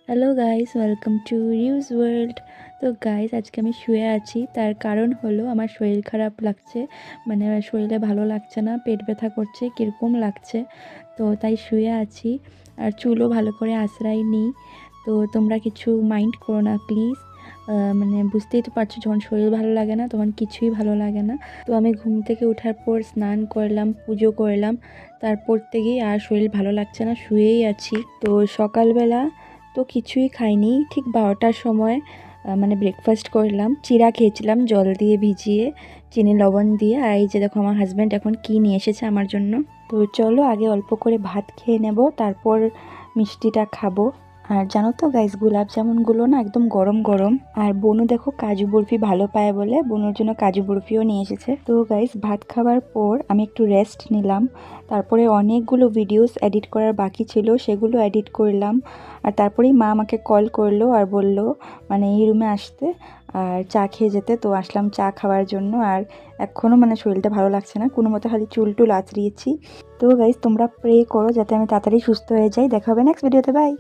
Hello guys, welcome to reuse world. তো guys, আজকে আমি শুয়ে আছি। তার কারণ হলো আমার শরীর খারাপ লাগছে, মানে শরীরে ভালো লাগছে না, পেট ব্যথা করছে, কীরকম লাগছে। তো তাই শুয়ে আছি, আর চুলও ভালো করে আঁচড়াই নিই। তো তোমরা কিছু মাইন্ড করো না প্লিজ। মানে বুঝতেই তো পারছো, যখন শরীর ভালো লাগে না তখন কিছুই ভালো লাগে না। তো আমি ঘুম থেকে ওঠার পর স্নান করলাম, পুজো করলাম, তারপর থেকেই আর শরীর ভালো লাগছে না, শুয়েই আছি। তো সকালবেলা তো কিছুই খাইনি, ঠিক 12টার সময় মানে ব্রেকফাস্ট করলাম, চিড়া খেয়েছিলাম জল দিয়ে ভিজিয়ে, চিনি লবণ দিয়ে। আর এই যে দেখো আমার হাজব্যান্ড এখন কি নিয়ে এসেছে আমার জন্য। তো চলো আগে অল্প করে ভাত খেয়ে নেব, তারপর মিষ্টিটা খাবো। আর জানো তো গাইস, গোলাপ জামুনগুলো না একদম গরম গরম। আর বনু দেখো কাজু বরফি ভালো পায় বলে বনুর জন্য কাজু বরফিও নিয়ে এসেছে। তো গাইস, ভাত খাবার পর আমি একটু রেস্ট নিলাম, তারপরে অনেকগুলো ভিডিওস এডিট করার বাকি ছিল, সেগুলো এডিট করলাম। আর তারপরেই মা আমাকে কল করলো আর বলল মানে এই রুমে আসতে আর চা খেয়ে যেতে। তো আসলাম চা খাওয়ার জন্য। আর এখনও মানে শরীরটা ভালো লাগছে না, কোনো মতো খালি চুল টুল আঁচড়িয়েছি। তো গাইস, তোমরা প্রে করো যাতে আমি তাড়াতাড়ি সুস্থ হয়ে যাই। দেখা হবে নেক্সট ভিডিওতে, বাই।